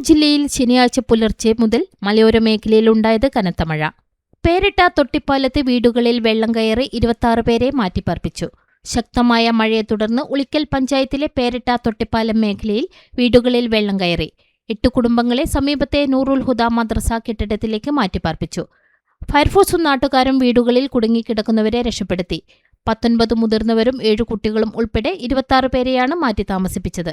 ജില്ലയിൽ ശനിയാഴ്ച പുലർച്ചെ മുതൽ മലയോര മേഖലയിൽ ഉണ്ടായത് കനത്ത മഴ. പേരിട്ട തൊട്ടിപ്പാലത്ത് വീടുകളിൽ വെള്ളം കയറി 26 പേരെ മാറ്റിപ്പാർപ്പിച്ചു. ശക്തമായ മഴയെ തുടർന്ന് ഉളിക്കൽ പഞ്ചായത്തിലെ പേരിട്ട തൊട്ടിപ്പാലം മേഖലയിൽ വീടുകളിൽ വെള്ളം കയറി. 8 കുടുംബങ്ങളെ സമീപത്തെ നൂറുൽ ഹുദ മദ്രസ കെട്ടിടത്തിലേക്ക് മാറ്റിപ്പാർപ്പിച്ചു. ഫയർഫോഴ്സും നാട്ടുകാരും വീടുകളിൽ കുടുങ്ങിക്കിടക്കുന്നവരെ രക്ഷപ്പെടുത്തി. 19 മുതിർന്നവരും 7 കുട്ടികളും ഉൾപ്പെടെ 26 പേരെയാണ് മാറ്റി താമസിപ്പിച്ചത്.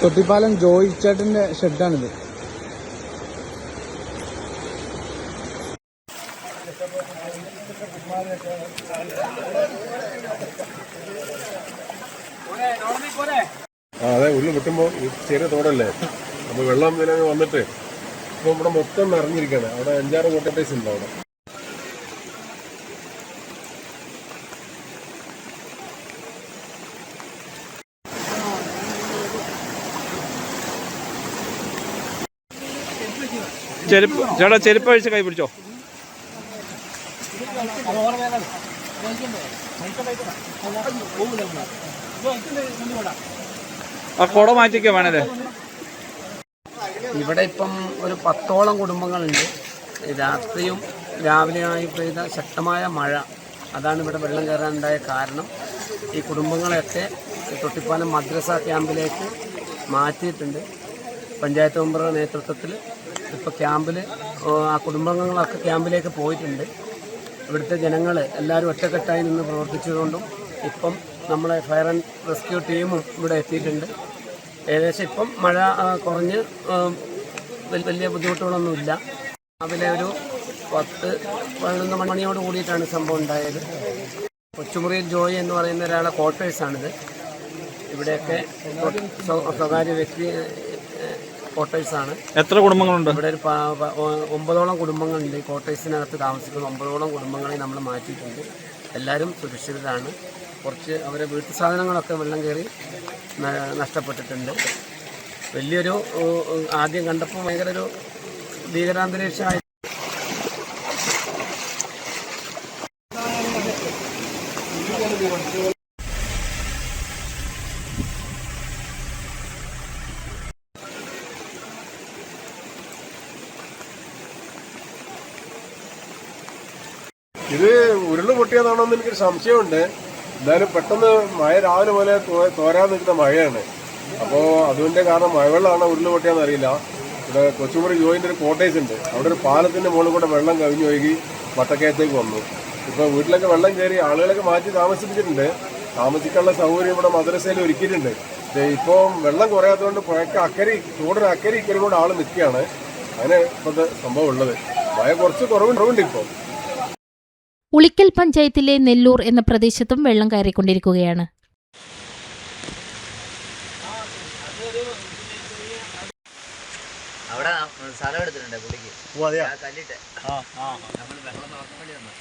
തൊട്ടിപ്പാലം ജോയി ചേട്ടന്റെ ഷെഡാണിത്. അതെ, ഉരുള് പൊട്ടുമ്പോൾ ചെറിയ തോടല്ലേ, അപ്പോൾ വെള്ളം വന്നിട്ട് ഇപ്പോൾ ഇവിടെ മൊത്തം നിറഞ്ഞിരിക്കുകയാണ്. അവിടെ 5-6 കോട്ടേഴ്സ് ഉണ്ട്. അവിടെ ചെരുപ്പ് അഴിച്ച് കൈ പിടിച്ചോ. ആ കുട മാറ്റിക്കോ വേണല്ലേ. ഇവിടെ ഇപ്പം ഒരു 10ഓളം കുടുംബങ്ങളുണ്ട്. രാത്രിയും രാവിലെയായി പെയ്ത ശക്തമായ മഴ, അതാണ് ഇവിടെ വെള്ളം കയറാനുണ്ടായ കാരണം. ഈ കുടുംബങ്ങളെയൊക്കെ തൊട്ടിപ്പാലം മദ്രസ ക്യാമ്പിലേക്ക് മാറ്റിയിട്ടുണ്ട്. പഞ്ചായത്ത് മെമ്പറുടെ നേതൃത്വത്തിൽ ഇപ്പോൾ ക്യാമ്പിൽ ആ കുടുംബങ്ങളൊക്കെ ക്യാമ്പിലേക്ക് പോയിട്ടുണ്ട്. ഇവിടുത്തെ ജനങ്ങൾ എല്ലാവരും ഒറ്റക്കെട്ടായി നിന്ന് പ്രവർത്തിച്ചതുകൊണ്ടും ഇപ്പം നമ്മളെ ഫയർ ആൻഡ് റെസ്ക്യൂ ടീമും ഇവിടെ എത്തിയിട്ടുണ്ട്. ഏകദേശം ഇപ്പം മഴ കുറഞ്ഞ് വലിയ ബുദ്ധിമുട്ടുകളൊന്നുമില്ല. രാവിലെ ഒരു 10-11 മണിയോട് കൂടിയിട്ടാണ് സംഭവം ഉണ്ടായത്. കൊച്ചുമുറിയിൽ ജോയി എന്ന് പറയുന്ന ഒരാളെ ക്വാർട്ടേഴ്സാണിത്. ഇവിടെയൊക്കെ സ്വകാര്യ വ്യക്തി ക്വാർട്ടേഴ്സാണ്. എത്ര കുടുംബങ്ങളുണ്ട് ഇവിടെ? ഒരു 9ഓളം കുടുംബങ്ങളുണ്ട്. ക്വാർട്ടേഴ്സിനകത്ത് താമസിക്കുന്ന 9ഓളം കുടുംബങ്ങളെ നമ്മൾ മാറ്റിയിട്ടുണ്ട്. എല്ലാവരും സുരക്ഷിതരാണ്. കുറച്ച് അവരെ വീട്ടു സാധനങ്ങളൊക്കെ വെള്ളം കയറി നഷ്ടപ്പെട്ടിട്ടുണ്ട്. വലിയൊരു ആദ്യം കണ്ടപ്പോൾ ഭയങ്കര ഒരു ഭീകരാന്തരീക്ഷമായി. ഇത് ഉരുള് പൊട്ടിയതാണോ എന്ന് എനിക്കൊരു സംശയമുണ്ട്. എന്തായാലും പെട്ടെന്ന് മഴ രാവിലെ പോലെ തോരാൻ നിൽക്കുന്ന മഴയാണ്. അപ്പോൾ അതിൻ്റെ കാരണം മഴവെള്ളമാണോ ഉരുള് പൊട്ടിയാന്ന് അറിയില്ല. ഇവിടെ കൊച്ചുമുറി ജോയിൻ്റെ ഒരു കോട്ടേഴ്സ് ഉണ്ട്. അവിടെ ഒരു പാലത്തിൻ്റെ മുകളിൽ കൂടെ വെള്ളം കവിഞ്ഞ് ഒഴുകി വട്ടക്കയത്തേക്ക് വന്നു. ഇപ്പോൾ വീട്ടിലൊക്കെ വെള്ളം കയറി ആളുകളൊക്കെ മാറ്റി താമസിപ്പിച്ചിട്ടുണ്ട്. താമസിക്കാനുള്ള സൗകര്യം ഇവിടെ മദ്രസയിൽ ഒരുക്കിയിട്ടുണ്ട്. ഇപ്പോൾ വെള്ളം കുറയാത്തതുകൊണ്ട് പുഴയ്ക്ക് തോടിന് അക്കരെ ഇക്കരും കൂടെ ആൾ നിൽക്കുകയാണ്. അങ്ങനെ ഇപ്പോഴത്തെ സംഭവം ഉള്ളത്. മഴ കുറച്ച് കുറവുണ്ട് ഇപ്പോൾ. ഉളിക്കൽ പഞ്ചായത്തിലെ നെല്ലൂർ എന്ന പ്രദേശത്തും വെള്ളം കയറിക്കൊണ്ടിരിക്കുകയാണ്. അവിടെ സ്ഥലം എടുത്തിട്ടുണ്ട് പുള്ളിക്ക് കല്ലിട്ട് നമ്മൾ വെള്ളം നോക്കാൻ വേണ്ടി വന്നു.